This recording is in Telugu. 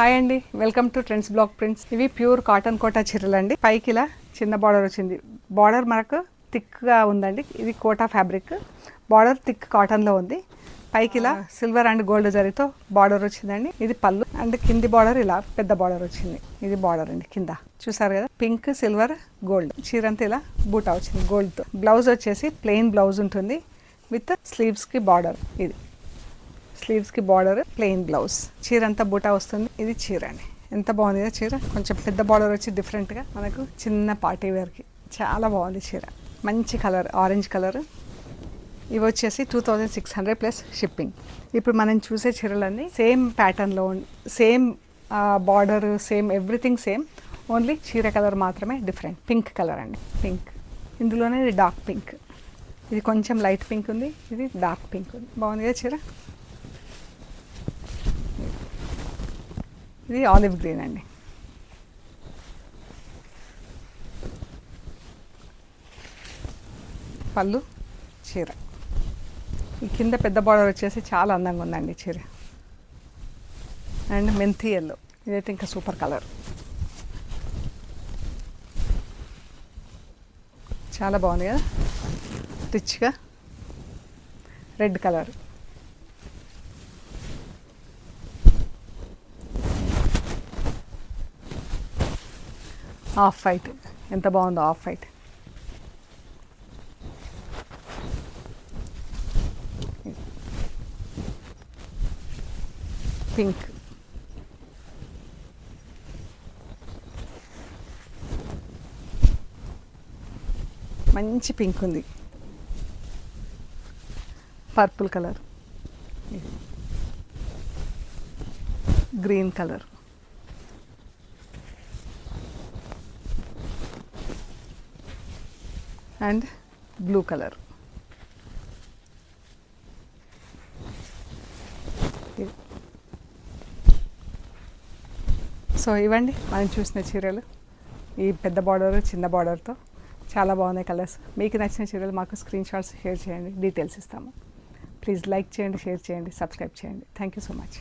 హాయ్ అండి, welcome to trends block prints. ఇవి ప్యూర్ కాటన్ కోటా చీరలు అండి. పైకి ఇలా చిన్న బార్డర్ వచ్చింది. బార్డర్ మనకు థిక్గా ఉందండి. ఇది కోటా ఫ్యాబ్రిక్. బార్డర్ థిక్ కాటన్లో ఉంది. పైకి ఇలా సిల్వర్ అండ్ గోల్డ్ జరీతో బార్డర్ వచ్చిందండి. ఇది పళ్ళు అండ్ కింది బార్డర్ ఇలా పెద్ద బార్డర్ వచ్చింది. ఇది బార్డర్ అండి. కింద చూసారు కదా, పింక్ సిల్వర్ గోల్డ్. చీర అంతా ఇలా బూటా వచ్చింది గోల్డ్తో. బ్లౌజ్ వచ్చేసి ప్లెయిన్ బ్లౌజ్ ఉంటుంది విత్ స్లీవ్స్కి బార్డర్. ఇది స్లీవ్స్కి బార్డర్, ప్లెయిన్ బ్లౌజ్. చీర అంతా బూటా వస్తుంది. ఇది చీర అండి. ఎంత బాగుంది కదా చీర. కొంచెం పెద్ద బార్డర్ వచ్చి డిఫరెంట్గా మనకు చిన్న పార్టీ వేర్కి చాలా బాగుంది చీర. మంచి కలర్, ఆరెంజ్ కలర్. ఇవి వచ్చేసి 2600 ప్లస్ షిప్పింగ్. ఇప్పుడు మనం చూసే చీరలన్నీ సేమ్ ప్యాటర్న్లో same border, same everything same. Only చీర కలర్ మాత్రమే డిఫరెంట్. పింక్ కలర్ అండి, పింక్. ఇందులోనే ఇది డార్క్ పింక్. ఇది కొంచెం లైట్ పింక్ ఉంది, ఇది డార్క్ పింక్ ఉంది. బాగుంది కదా చీర. ఇది ఆలివ్ గ్రీన్ అండి. పళ్ళు, చీర. ఈ కింద పెద్ద బార్డర్ వచ్చేసి చాలా అందంగా ఉందండి చీర. అండ్ మెంతి ఎల్లో, ఇదైతే ఇంకా సూపర్ కలర్. చాలా బాగుంది కదా, రిచ్గా. Red colour, off white. ఎంత బాగుందో ఆఫ్ వైట్. పింక్, మంచి పింక్ ఉంది. Purple colour, green colour, and blue colour. So ఇవ్వండి మనం చూసిన చీరలు. ఈ పెద్ద బార్డర్, చిన్న బార్డర్తో చాలా బాగున్నాయి కలర్స్. మీకు నచ్చిన చీరలు మాకు స్క్రీన్ షాట్స్ షేర్ చేయండి, డీటెయిల్స్ ఇస్తాము. ప్లీజ్ లైక్ చేయండి, షేర్ చేయండి, సబ్స్క్రైబ్ చేయండి. Thank you so much.